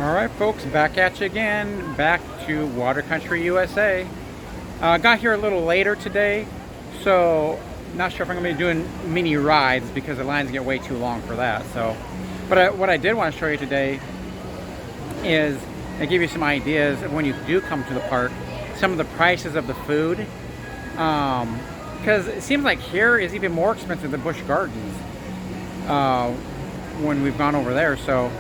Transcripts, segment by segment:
Alright folks, back at you again, back to Water Country, USA. Got here a little later today, so not sure if I'm going to be doing mini rides because the lines get way too long for that. But what I did want to show you today is I give you some ideas of when you do come to the park, some of the prices of the food. Because it seems like here is even more expensive than Busch Gardens when we've gone over there. So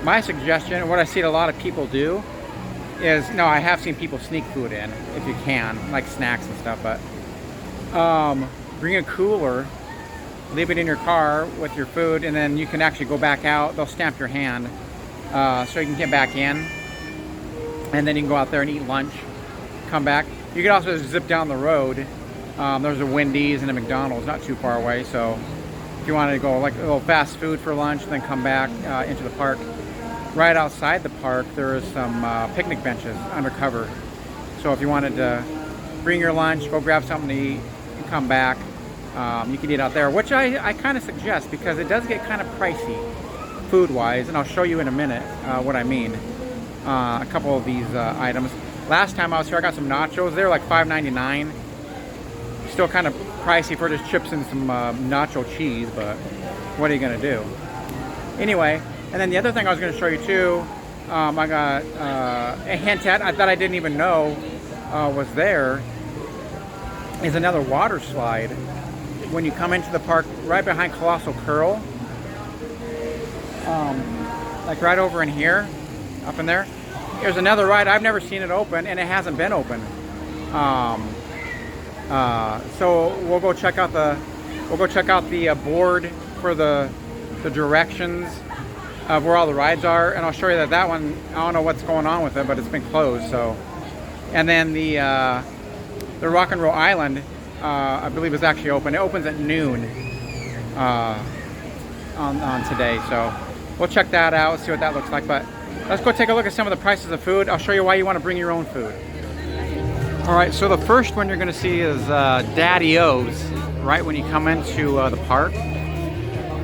my suggestion, what I see a lot of people do is, no, I have seen people sneak food in if you can, like snacks and stuff, but bring a cooler, leave it in your car with your food, and then you can actually go back out. They'll stamp your hand so you can get back in, and then you can go out there and eat lunch, come back. You can also zip down the road. There's a Wendy's and a McDonald's not too far away, so if you wanted to go like a little fast food for lunch, then come back into the park. Right outside the park, there is some picnic benches under cover. So if you wanted to bring your lunch, go grab something to eat, and come back, you can eat out there, which I kind of suggest because it does get kind of pricey food-wise, and I'll show you in a minute what I mean. A couple of these items. Last time I was here, I got some nachos. They were like $5.99. Still kind of pricey for just chips and some nacho cheese, but what are you going to do? Anyway, and then the other thing I was going to show you too, I got a hint at that I didn't even know was there, is another water slide. When you come into the park, right behind Colossal Curl, like right over in here, up in there, there's another ride. I've never seen it open, and it hasn't been open. So we'll go check out the board for the directions of where all the rides are, and I'll show you that one, I don't know what's going on with it, but it's been closed. So, and then the Rock and Roll Island, I believe, is actually open. It opens at noon on today, so we'll check that out, see what that looks like. But let's go take a look at some of the prices of food. I'll show you why you want to bring your own food. All right, so the first one you're going to see is Daddy-O's, right when you come into the park.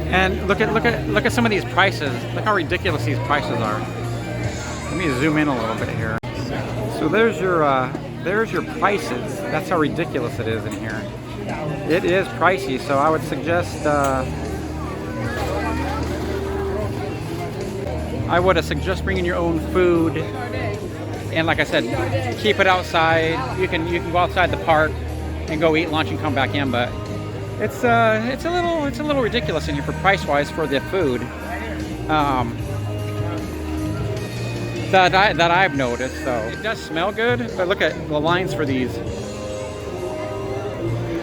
And look at some of these prices. Look how ridiculous these prices are. Let me zoom in a little bit here. So there's your prices. That's how ridiculous it is in here. It is pricey, so I would suggest bringing your own food. And like I said, keep it outside. You can go outside the park and go eat lunch and come back in, but it's a little ridiculous in here for price-wise for the food that I've noticed. So it does smell good, but look at the lines for these.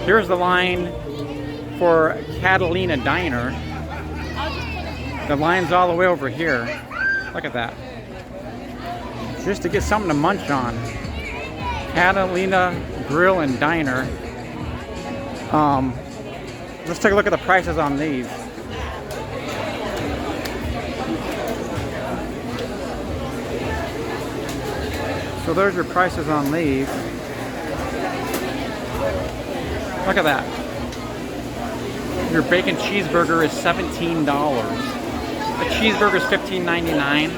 Here's the line for Catalina Diner. The line's all the way over here. Look at that. Just to get something to munch on. Catalina Grill and Diner. Let's take a look at the prices on these. So there's your prices on these. Look at that. Your bacon cheeseburger is $17. The cheeseburger is $15.99.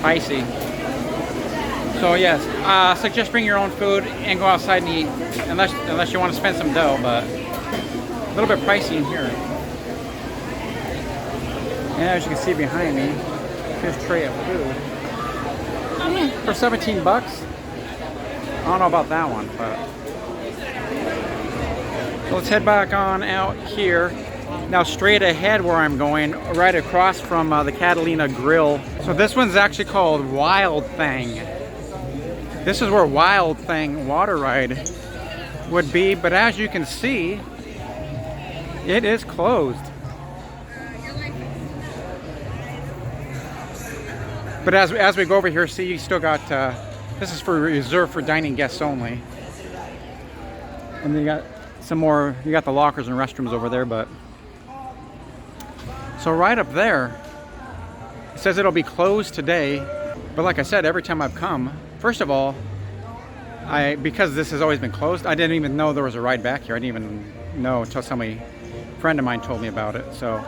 Pricey. So yes, suggest bring your own food and go outside and eat, unless you want to spend some dough, but a little bit pricey in here. And as you can see behind me, here's a tray of food for 17 bucks. I don't know about that one, but so let's head back on out here. Now straight ahead where I'm going, right across from the Catalina Grill. So this one's actually called Wild Thing. This is where Wild Thing water ride would be, but as you can see, it is closed. But as we go over here, see, you still got, this is for reserved for dining guests only. And then you got some more, you got the lockers and restrooms over there, but. So right up there, it says it'll be closed today. But like I said, every time I've come, first of all, because this has always been closed, I didn't even know there was a ride back here. I didn't even know until somebody friend of mine told me about it. So,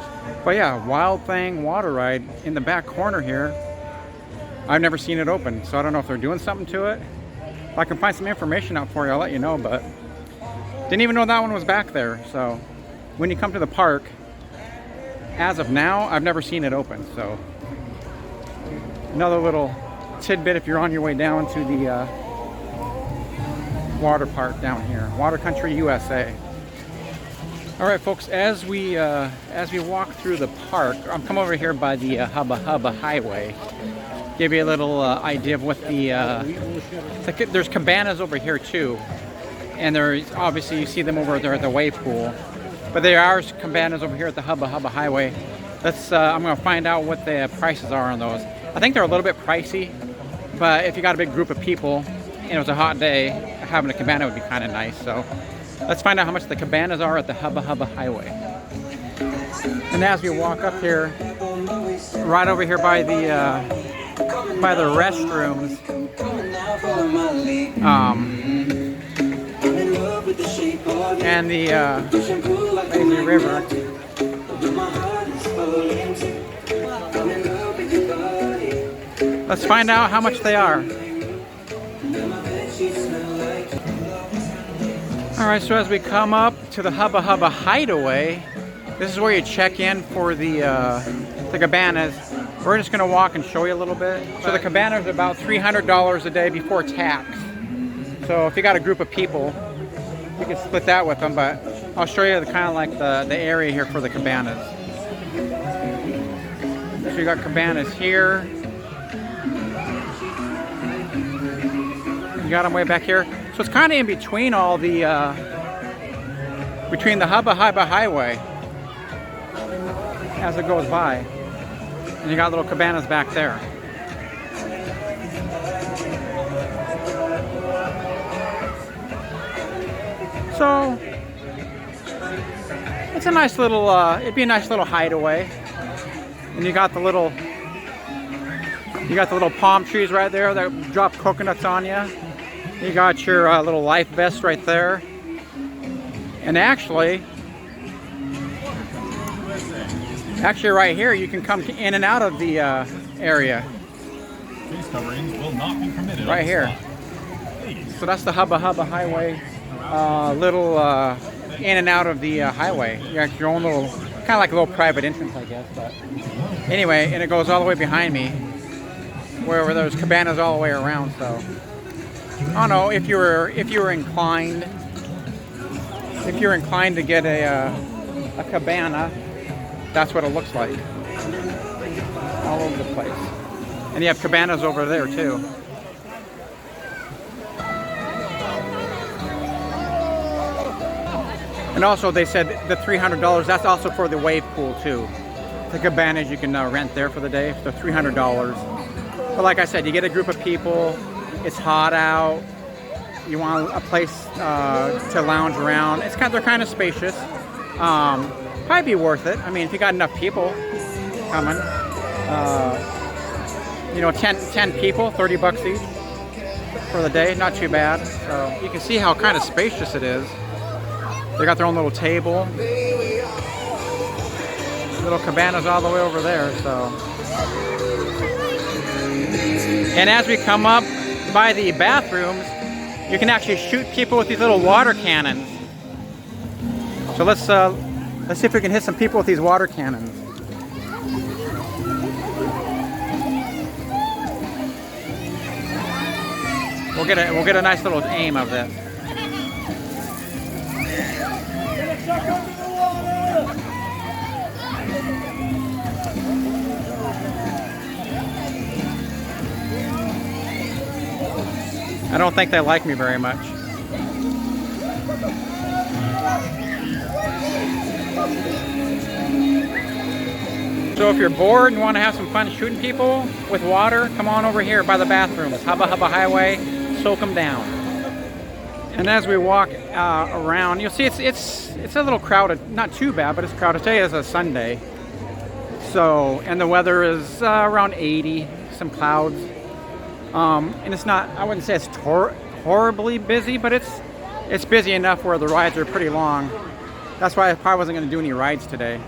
but yeah, Wild Thing water ride in the back corner here. I've never seen it open, so I don't know if they're doing something to it. If I can find some information out for you, I'll let you know, but didn't even know that one was back there. So when you come to the park, as of now, I've never seen it open. So another little tidbit if you're on your way down to the water park down here, Water Country USA. All right, folks, as we walk through the park, I'm come over here by the Hubba Hubba Highway. Give you a little idea of what there's cabanas over here too, and there's obviously you see them over there at the wave pool, but there are cabanas over here at the Hubba Hubba Highway. Let's I'm gonna find out what the prices are on those. I think they're a little bit pricey, but if you got a big group of people and it was a hot day, having a cabana would be kind of nice. So let's find out how much the cabanas are at the Hubba Hubba Highway. And as we walk up here, right over here by the restrooms, and the lazy river. Let's find out how much they are. Alright, so as we come up to the Hubba Hubba Hideaway, this is where you check in for the cabanas. We're just going to walk and show you a little bit. So the cabana is about $300 a day before tax. So if you got a group of people, you can split that with them, but I'll show you the kind of like the area here for the cabanas. So you got cabanas here. You got them way back here. So it's kind of in between all the, between the Hubba Hubba Highway as it goes by. And you got little cabanas back there. So it's a nice little, it'd be a nice little hideaway. And you got the little palm trees right there that drop coconuts on you. You got your little life vest right there. And actually right here you can come in and out of the area. Face coverings will not be permitted. Right here. So that's the Hubba Hubba Highway. Little in and out of the highway. You got your own little, kind of like a little private entrance, I guess. But anyway, and it goes all the way behind me, where there's cabanas all the way around. So I don't know if you were inclined to get a cabana. That's what it looks like. All over the place. And you have cabanas over there too. And also they said the $300, that's also for the wave pool too. The cabanas you can rent there for the day for $300. But like I said, you get a group of people, it's hot out, you want a place to lounge around. They're kind of spacious. Probably be worth it. I mean, if you got enough people coming, 10 people, $30 each for the day, not too bad. So you can see how kind of spacious it is. They got their own little table, little cabanas all the way over there. So, and as we come up by the bathrooms, you can actually shoot people with these little water cannons. So let's see if we can hit some people with these water cannons. We'll get a nice little aim of this. I don't think they like me very much. So if you're bored and want to have some fun shooting people with water, come on over here by the bathrooms. Hubba Hubba Highway, soak them down. And as we walk around, you'll see it's a little crowded. Not too bad, but it's crowded. Today is a Sunday. So, and the weather is around 80, some clouds. And it's not, I wouldn't say it's horribly busy, but it's busy enough where the rides are pretty long. That's why I probably wasn't going to do any rides today.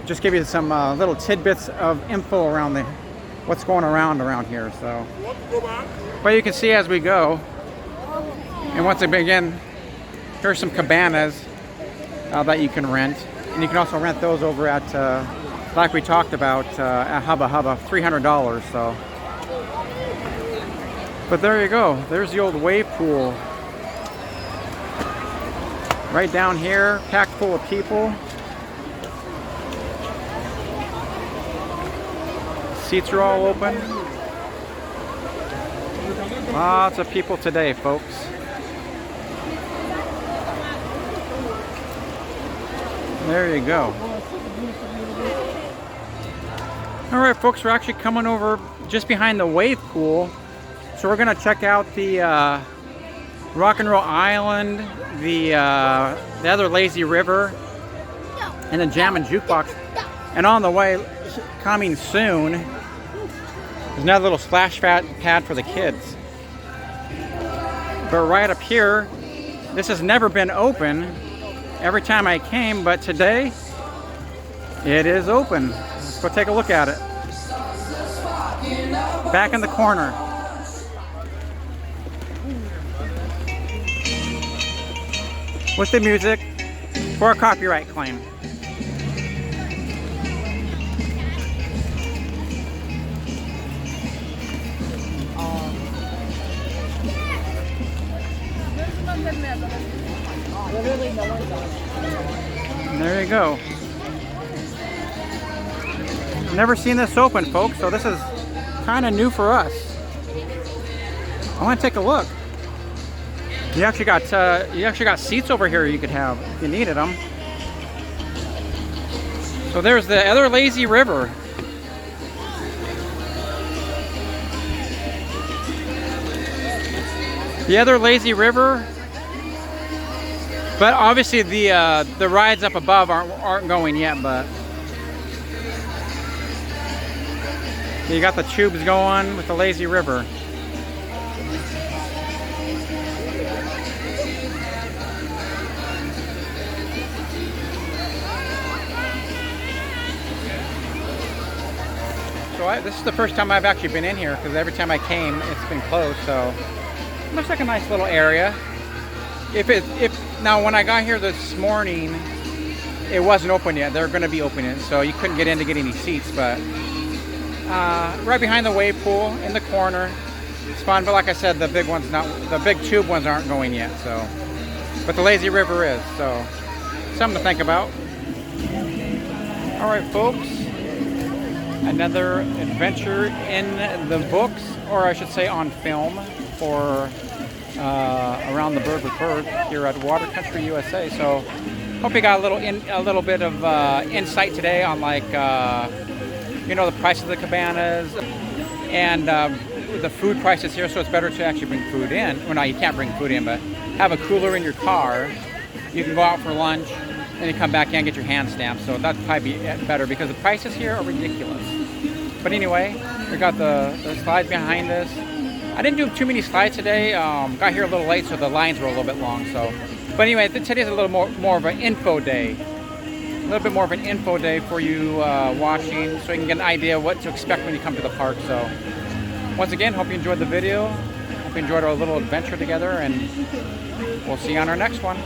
Just give you some little tidbits of info around what's going around here. So, but you can see as we go. And once again, here's some cabanas that you can rent, and you can also rent those over at, like we talked about, at Hubba Hubba, $300. So, but there you go. There's the old wave pool. Right down here, packed full of people. Seats are all open. Lots of people today, folks. There you go. All right, folks, we're actually coming over just behind the wave pool. So we're gonna check out the Rock and Roll Island, the other lazy river, and the Jam and Jukebox. And on the way, coming soon, there's another little splash pad for the kids. But right up here, this has never been open every time I came, but today it is open. Let's go take a look at it. Back in the corner. With the music for a copyright claim. And there you go. Never seen this open, folks, so this is kind of new for us. I want to take a look. You actually got seats over here you could have if you needed them. So there's the other lazy river. The other lazy river. But obviously the rides up above aren't going yet, but you got the tubes going with the lazy river. So this is the first time I've actually been in here, because every time I came it's been closed. So it looks like a nice little area. Now when I got here this morning, it wasn't open yet. They're going to be opening it, so you couldn't get in to get any seats. But right behind the wave pool in the corner, it's fun. But like I said, the big tube ones aren't going yet. So, but the lazy river is. So something to think about. All right, folks. Another adventure in the books, or I should say on film, for Around the Bird with Bird here at Water Country USA. So hope you got a little bit of insight today on, like, the price of the cabanas and the food prices here. So it's better to actually bring food in. Well, no, you can't bring food in, but have a cooler in your car. You can go out for lunch and you come back in and get your hand stamped. So that'd probably be better, because the prices here are ridiculous. But anyway, we got the slides behind us. I didn't do too many slides today. Got here a little late, so the lines were a little bit long. So, but anyway, today's a little more of an info day. A little bit more of an info day for you watching, so you can get an idea of what to expect when you come to the park. So, once again, hope you enjoyed the video. Hope you enjoyed our little adventure together, and we'll see you on our next one.